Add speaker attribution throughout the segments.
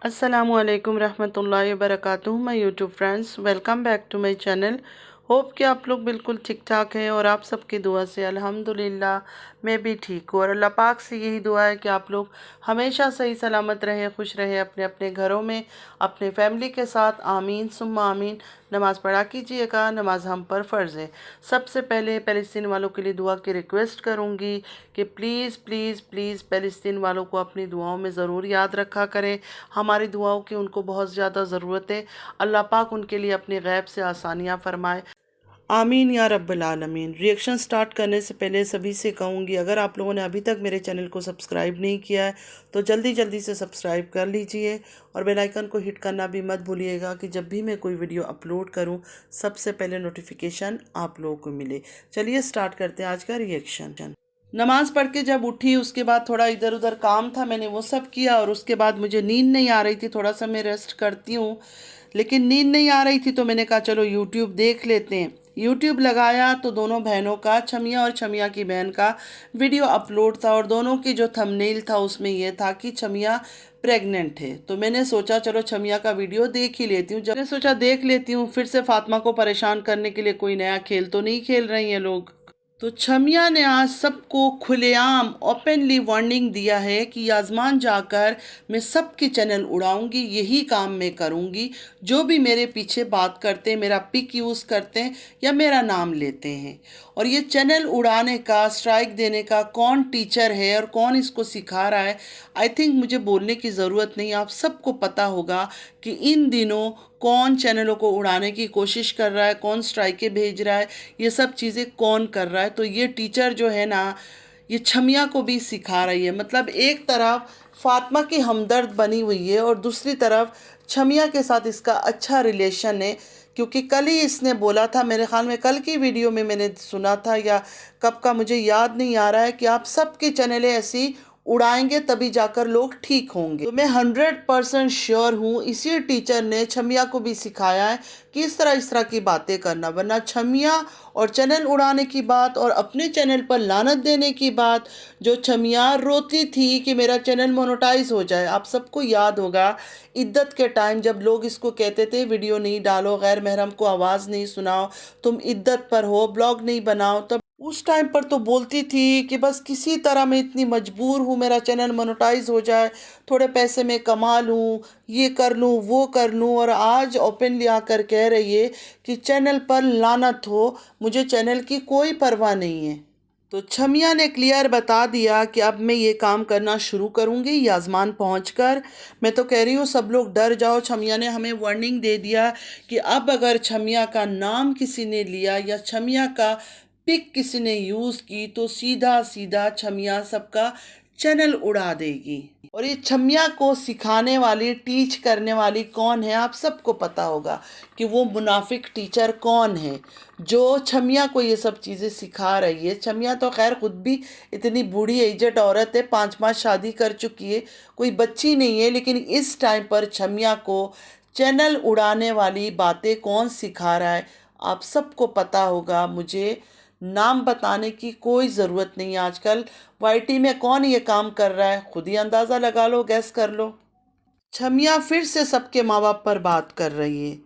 Speaker 1: अस्सलामुअलैकुम रहमतुल्लाहि व बरकातुहू। My YouTube friends, welcome back to my channel. Hope कि आप लोग बिल्कुल ठीक ठाक हैं और आप सबकी दुआ से अल्हम्दुलिल्लाह मैं भी ठीक हूँ। और अल्लाह पाक से यही दुआ है कि आप लोग हमेशा सही सलामत रहें, खुश रहें अपने अपने घरों में, अपने फैमिली के साथ। आमीन सुम्मा आमीन। नमाज़ पढ़ा कीजिएगा, नमाज हम पर फ़र्ज़ है। सबसे पहले फ़लस्तीन वालों के लिए दुआ की रिक्वेस्ट करूँगी कि प्लीज़ प्लीज़ प्लीज़ फ़लस्तीन वालों को अपनी दुआओं में ज़रूर याद रखा करें। हमारी दुआओं की उनको बहुत ज़्यादा ज़रूरत है। अल्लाह पाक उनके लिए अपनी गैब से आसानियाँ फ़रमाए। आमीन या रब्बल आलमीन। रिएक्शन स्टार्ट करने से पहले सभी से कहूँगी, अगर आप लोगों ने अभी तक मेरे चैनल को सब्सक्राइब नहीं किया है तो जल्दी जल्दी से सब्सक्राइब कर लीजिए और बेल आइकन को हिट करना भी मत भूलिएगा कि जब भी मैं कोई वीडियो अपलोड करूं सबसे पहले नोटिफिकेशन आप लोगों को मिले। चलिए स्टार्ट करते हैं आज का रिएक्शन। नमाज़ पढ़ के जब उठी उसके बाद थोड़ा इधर उधर काम था, मैंने वो सब किया और उसके बाद मुझे नींद नहीं आ रही थी। थोड़ा सा मैं रेस्ट करती हूँ लेकिन नींद नहीं आ रही थी तो मैंने कहा चलो यूट्यूब देख लेते हैं। यूट्यूब लगाया तो दोनों बहनों का, छमिया और छमिया की बहन का वीडियो अपलोड था और दोनों की जो थंबनेल था उसमें यह था कि छमिया प्रेग्नेंट है। तो मैंने सोचा चलो छमिया का वीडियो देख ही लेती हूँ। जब मैंने सोचा देख लेती हूँ, फिर से फातिमा को परेशान करने के लिए कोई नया खेल तो नहीं खेल रही हैं लोग। तो छमिया ने आज सबको खुलेआम ओपनली वार्निंग दिया है कि आजमान जाकर मैं सबकी चैनल उड़ाऊंगी, यही काम मैं करूंगी। जो भी मेरे पीछे बात करते हैं, मेरा पिक यूज़ करते हैं या मेरा नाम लेते हैं, और ये चैनल उड़ाने का, स्ट्राइक देने का कौन टीचर है और कौन इसको सिखा रहा है, आई थिंक मुझे बोलने की ज़रूरत नहीं। आप सबको पता होगा कि इन दिनों कौन चैनलों को उड़ाने की कोशिश कर रहा है, कौन स्ट्राइकें भेज रहा है, ये सब चीज़ें कौन कर रहा है। तो ये टीचर जो है ना, ये छमिया को भी सिखा रही है। मतलब एक तरफ फातिमा की हमदर्द बनी हुई है और दूसरी तरफ छमिया के साथ इसका अच्छा रिलेशन है। क्योंकि कल ही इसने बोला था, मेरे ख्याल में कल की वीडियो में मैंने सुना था या कब का मुझे याद नहीं आ रहा है, कि आप सबकी चैनलें ऐसी उड़ाएंगे तभी जाकर लोग ठीक होंगे। तो मैं 100% श्योर हूँ इसी टीचर ने छमिया को भी सिखाया है कि इस तरह की बातें करना, वरना छमिया और चैनल उड़ाने की बात और अपने चैनल पर लानत देने की बात, जो छमिया रोती थी कि मेरा चैनल मोनेटाइज हो जाए। आप सबको याद होगा इद्दत के टाइम जब लोग इसको कहते थे वीडियो नहीं डालो, गैर महरम को आवाज़ नहीं सुनाओ, तुम इद्दत पर हो, ब्लॉग नहीं बनाओ, तब उस टाइम पर तो बोलती थी कि बस किसी तरह मैं इतनी मजबूर हूँ मेरा चैनल मोनेटाइज हो जाए, थोड़े पैसे मैं कमा लूँ, ये कर लूँ वो कर लूँ। और आज ओपनली आकर कह रही है कि चैनल पर लानत हो, मुझे चैनल की कोई परवाह नहीं है। तो छमिया ने क्लियर बता दिया कि अब मैं ये काम करना शुरू करूँगी याजमान पहुँचकर। मैं तो कह रही हूँ सब लोग डर जाओ। छमिया ने हमें वार्निंग दे दिया कि अब अगर छमिया का नाम किसी ने लिया या छमिया का पिक किसी ने यूज़ की तो सीधा सीधा छमिया सबका चैनल उड़ा देगी। और ये छमिया को सिखाने वाली, टीच करने वाली कौन है आप सबको पता होगा कि वो मुनाफिक टीचर कौन है जो छमिया को ये सब चीज़ें सिखा रही है। छमिया तो खैर खुद भी इतनी बूढ़ी एजड औरत है, 5 शादी कर चुकी है, कोई बच्ची नहीं है, लेकिन इस टाइम पर छमिया को चैनल उड़ाने वाली बातें कौन सिखा रहा है आप सबको पता होगा। मुझे नाम बताने की कोई ज़रूरत नहीं है। आजकल वाईटी में कौन ये काम कर रहा है, खुद ही अंदाज़ा लगा लो, गैस कर लो। छमिया फिर से सबके माँ बाप पर बात कर रही है।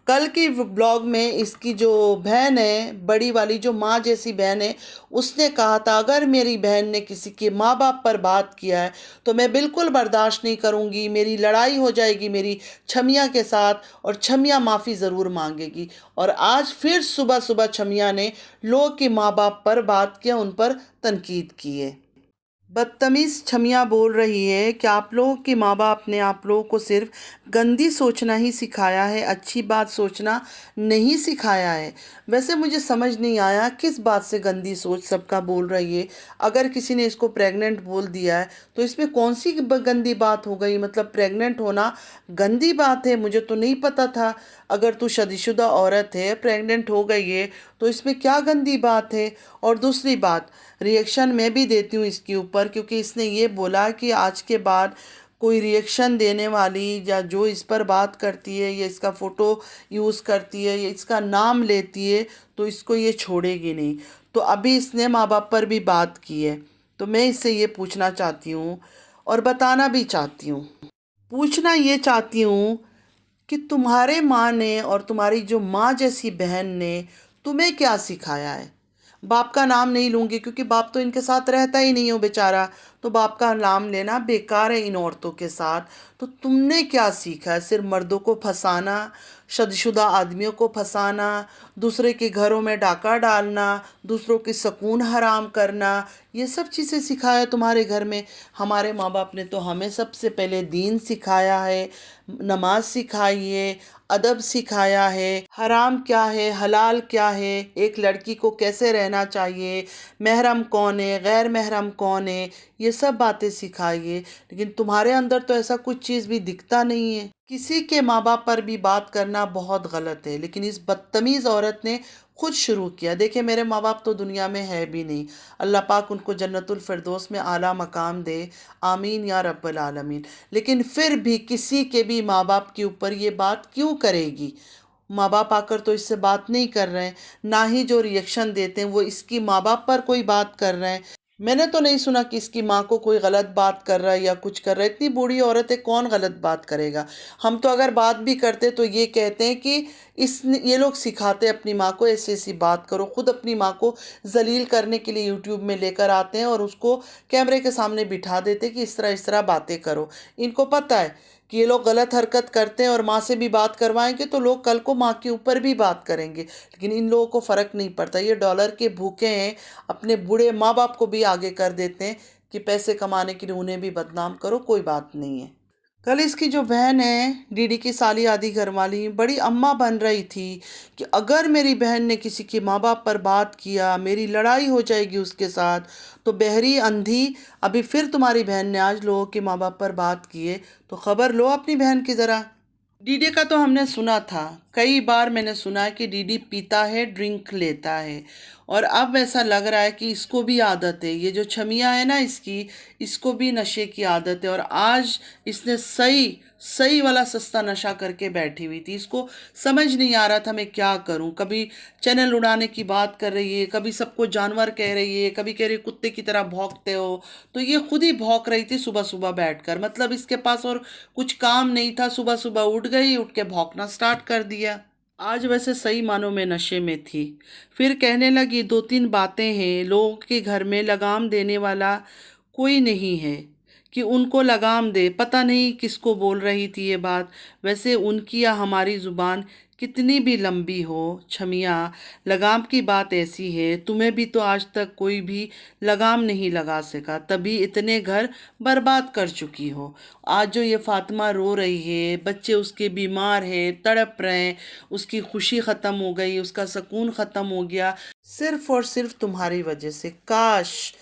Speaker 1: कल की ब्लॉग में इसकी जो बहन है, बड़ी वाली जो माँ जैसी बहन है, उसने कहा था अगर मेरी बहन ने किसी के माँ बाप पर बात किया है तो मैं बिल्कुल बर्दाश्त नहीं करूँगी, मेरी लड़ाई हो जाएगी मेरी छमिया के साथ और छमिया माफ़ी ज़रूर मांगेगी। और आज फिर सुबह सुबह छमिया ने लोग के माँ बाप पर बात किया, उन पर तनकीद की है। बदतमीज़ छमिया बोल रही है कि आप लोगों के माँ बाप ने आप लोगों को सिर्फ गंदी सोचना ही सिखाया है, अच्छी बात सोचना नहीं सिखाया है। वैसे मुझे समझ नहीं आया किस बात से गंदी सोच सबका बोल रही है। अगर किसी ने इसको प्रेग्नेंट बोल दिया है तो इसमें कौन सी गंदी बात हो गई? मतलब प्रेग्नेंट होना गंदी बात है? मुझे तो नहीं पता था। अगर तू शादीशुदा औरत है, प्रेग्नेंट हो गई है, तो इसमें क्या गंदी बात है? और दूसरी बात, रिएक्शन मैं भी देती हूँ इसके ऊपर, क्योंकि इसने ये बोला कि आज के बाद कोई रिएक्शन देने वाली या जो इस पर बात करती है या इसका फ़ोटो यूज़ करती है या इसका नाम लेती है तो इसको ये छोड़ेगी नहीं। तो अभी इसने माँ बाप पर भी बात की है। तो मैं इससे ये पूछना चाहती हूँ और बताना भी चाहती हूँ, पूछना ये चाहती हूँ कि तुम्हारे माँ ने और तुम्हारी जो माँ जैसी बहन ने तुम्हें क्या सिखाया है। बाप का नाम नहीं लूँगी क्योंकि बाप तो इनके साथ रहता ही नहीं हो बेचारा, तो बाप का नाम लेना बेकार है इन औरतों के साथ। तो तुमने क्या सीखा है? सिर्फ मर्दों को फंसाना, शादीशुदा आदमियों को फंसाना, दूसरे के घरों में डाका डालना, दूसरों की सुकून हराम करना, ये सब चीज़ें सिखाया तुम्हारे घर में। हमारे माँ बाप ने तो हमें सबसे पहले दीन सिखाया है, नमाज सिखाई है, अदब सिखाया है, हराम क्या है हलाल क्या है, एक लड़की को कैसे रहना चाहिए, महरम कौन है गैर महरम कौन है, ये सब बातें सिखाई है। लेकिन तुम्हारे अंदर तो ऐसा कुछ चीज़ भी दिखता नहीं है। किसी के माँ बाप पर भी बात करना बहुत गलत है, लेकिन इस बदतमीज़ औरत ने खुद शुरू किया। देखिए मेरे माँ बाप तो दुनिया में है भी नहीं, अल्लाह पाक उनको जन्नतुल फिरदौस में आला मकाम दे, आमीन या रब्बल आलमीन। लेकिन फिर भी किसी के भी माँ बाप के ऊपर ये बात क्यों करेगी? माँ बाप आकर तो इससे बात नहीं कर रहे हैं, ना ही जो रिएक्शन देते हैं वो इसकी माँ बाप पर कोई बात कर रहे हैं। मैंने तो नहीं सुना कि इसकी माँ को कोई गलत बात कर रहा है या कुछ कर रहा है। इतनी बूढ़ी औरत है, कौन गलत बात करेगा? हम तो अगर बात भी करते तो ये कहते हैं कि ये लोग सिखाते हैं अपनी माँ को ऐसी ऐसी बात करो। खुद अपनी माँ को जलील करने के लिए यूट्यूब में लेकर आते हैं और उसको कैमरे के सामने बिठा देते हैं कि इस तरह बातें करो। इनको पता है कि ये लोग गलत हरकत करते हैं और माँ से भी बात करवाएंगे तो लोग कल को माँ के ऊपर भी बात करेंगे। लेकिन इन लोगों को फ़र्क नहीं पड़ता, ये डॉलर के भूखे हैं, अपने बूढ़े माँ बाप को भी आगे कर देते हैं कि पैसे कमाने के लिए उन्हें भी बदनाम करो, कोई बात नहीं है। कल इसकी जो बहन है डीडी की साली आदि घरवाली बड़ी अम्मा बन रही थी कि अगर मेरी बहन ने किसी के माँ बाप पर बात किया मेरी लड़ाई हो जाएगी उसके साथ। तो बहरी अंधी, अभी फिर तुम्हारी बहन ने आज लोगों के माँ बाप पर बात किए, तो खबर लो अपनी बहन की ज़रा। डीडी का तो हमने सुना था, कई बार मैंने सुना है कि डीडी पीता है, ड्रिंक लेता है, और अब ऐसा लग रहा है कि इसको भी आदत है। ये जो छमिया है ना इसकी, इसको भी नशे की आदत है। और आज इसने सही सही वाला सस्ता नशा करके बैठी हुई थी। इसको समझ नहीं आ रहा था मैं क्या करूं। कभी चैनल उड़ाने की बात कर रही है, कभी सबको जानवर कह रही है, कभी कह रही है कुत्ते की तरह भौंकते हो। तो ये खुद ही भौंक रही थी सुबह सुबह बैठकर, मतलब इसके पास और कुछ काम नहीं था, सुबह सुबह उठ गई, उठ के भौंकना स्टार्ट कर दिया। आज वैसे सही मानों में नशे में थी। फिर कहने लगी दो तीन बातें हैं, लोगों के घर में लगाम देने वाला कोई नहीं है कि उनको लगाम दे। पता नहीं किसको बोल रही थी ये बात। वैसे उनकी या हमारी ज़ुबान कितनी भी लंबी हो छमिया, लगाम की बात ऐसी है, तुम्हें भी तो आज तक कोई भी लगाम नहीं लगा सका, तभी इतने घर बर्बाद कर चुकी हो। आज जो ये फातिमा रो रही है, बच्चे उसके बीमार हैं, तड़प रहे हैं, उसकी खुशी ख़त्म हो गई, उसका सुकून ख़त्म हो गया, सिर्फ़ और सिर्फ तुम्हारी वजह से। काश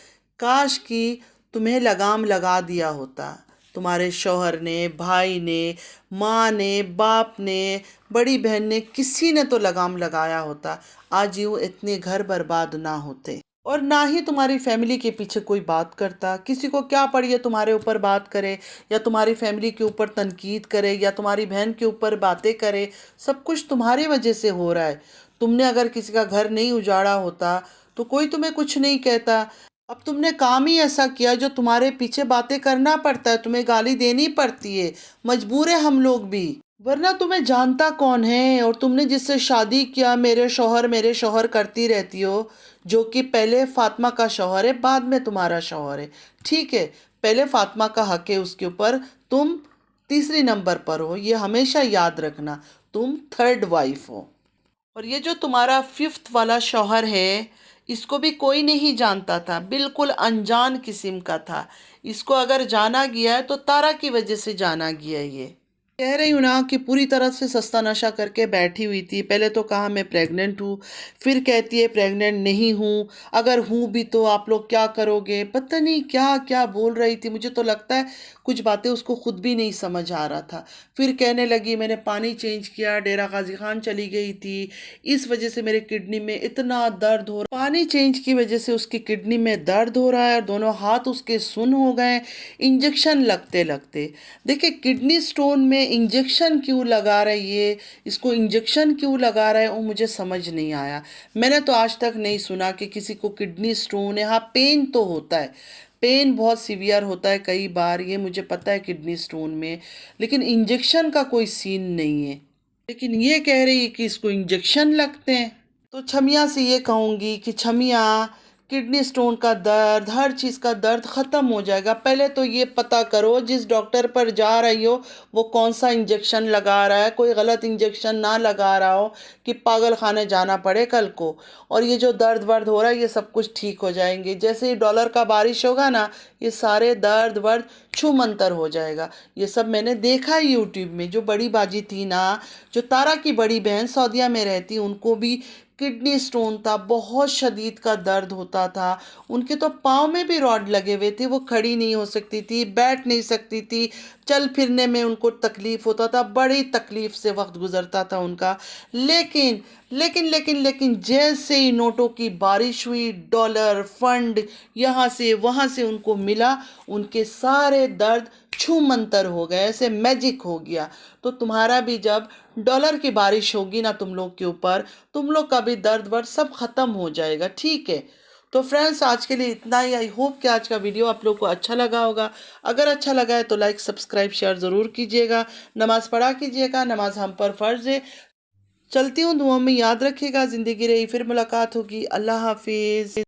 Speaker 1: काश कि तुम्हें लगाम लगा दिया होता, तुम्हारे शौहर ने, भाई ने, माँ ने, बाप ने, बड़ी बहन ने, किसी ने तो लगाम लगाया होता, आज यूँ इतने घर बर्बाद ना होते। और ना ही तुम्हारी फैमिली के पीछे कोई बात करता। किसी को क्या पड़ी है तुम्हारे ऊपर बात करे, या तुम्हारी फैमिली के ऊपर तनकीद करे, या तुम्हारी बहन के ऊपर बातें करे। सब कुछ तुम्हारी वजह से हो रहा है। तुमने अगर किसी का घर नहीं उजाड़ा होता तो कोई तुम्हें कुछ नहीं कहता। अब तुमने काम ही ऐसा किया जो तुम्हारे पीछे बातें करना पड़ता है, तुम्हें गाली देनी पड़ती है, मजबूर है हम लोग भी, वरना तुम्हें जानता कौन है। और तुमने जिससे शादी किया मेरे शौहर करती रहती हो, जो कि पहले फातिमा का शौहर है, बाद में तुम्हारा शौहर है। ठीक है, पहले फातिमा का हक है उसके ऊपर, तुम तीसरी नंबर पर हो, ये हमेशा याद रखना, तुम थर्ड वाइफ हो। और ये जो तुम्हारा फिफ्थ वाला शौहर है, इसको भी कोई नहीं जानता था, बिल्कुल अनजान किस्म का था। इसको अगर जाना गया है तो तारा की वजह से जाना गया है। ये कह रही हूँ ना कि पूरी तरह से सस्ता नशा करके बैठी हुई थी। पहले तो कहा मैं प्रेग्नेंट हूँ, फिर कहती है प्रेग्नेंट नहीं हूँ, अगर हूँ भी तो आप लोग क्या करोगे, पता नहीं क्या क्या बोल रही थी। मुझे तो लगता है कुछ बातें उसको खुद भी नहीं समझ आ रहा था। फिर कहने लगी मैंने पानी चेंज किया, डेरा गाजी खान चली गई थी, इस वजह से मेरे किडनी में इतना दर्द हो रहा। पानी चेंज की वजह से उसकी किडनी में दर्द हो रहा है और दोनों हाथ उसके सुन्न हो गए इंजेक्शन लगते लगते। देखिए किडनी स्टोन में इंजेक्शन क्यों लगा रही है, इसको इंजेक्शन क्यों लगा रहा है, वो मुझे समझ नहीं आया। मैंने तो आज तक नहीं सुना कि किसी को किडनी स्टोन है। हाँ पेन तो होता है, पेन बहुत सीवियर होता है कई बार, ये मुझे पता है किडनी स्टोन में, लेकिन इंजेक्शन का कोई सीन नहीं है। लेकिन ये कह रही है कि इसको इंजेक्शन लगते हैं। तो छमिया से ये कहूँगी कि छमिया, किडनी स्टोन का दर्द, हर चीज़ का दर्द ख़त्म हो जाएगा। पहले तो ये पता करो जिस डॉक्टर पर जा रही हो वो कौन सा इंजेक्शन लगा रहा है, कोई गलत इंजेक्शन ना लगा रहा हो कि पागल खाने जाना पड़े कल को। और ये जो दर्द वर्द हो रहा है ये सब कुछ ठीक हो जाएंगे। जैसे ही डॉलर का बारिश होगा ना, ये सारे दर्द वर्द छू मंतर हो जाएगा। ये सब मैंने देखा है यूट्यूब में। जो बड़ी बाजी थी ना, जो तारा की बड़ी बहन सऊदीया में रहती, उनको भी किडनी स्टोन था, बहुत शदीद का दर्द होता था। उनके तो पाँव में भी रॉड लगे हुए थे, वो खड़ी नहीं हो सकती थी, बैठ नहीं सकती थी, चल फिरने में उनको तकलीफ़ होता था, बड़ी तकलीफ़ से वक्त गुजरता था उनका। लेकिन लेकिन जैसे ही नोटों की बारिश हुई, डॉलर फंड यहाँ से वहाँ से उनको मिला, उनके सारे दर्द छू मंतर हो गए, ऐसे मैजिक हो गया। तो तुम्हारा भी जब डॉलर की बारिश होगी ना तुम लोग के ऊपर, तुम लोग का भी दर्द वर्द सब ख़त्म हो जाएगा, ठीक है। तो फ्रेंड्स आज के लिए इतना ही। आई होप कि आज का वीडियो आप लोग को अच्छा लगा होगा। अगर अच्छा लगा है तो लाइक सब्सक्राइब शेयर ज़रूर कीजिएगा। नमाज़ पढ़ा कीजिएगा, नमाज हम पर फ़र्ज़ है। चलती हूँ, दुआ में याद रखिएगा। ज़िंदगी रही फिर मुलाकात होगी। अल्लाह हाफिज़।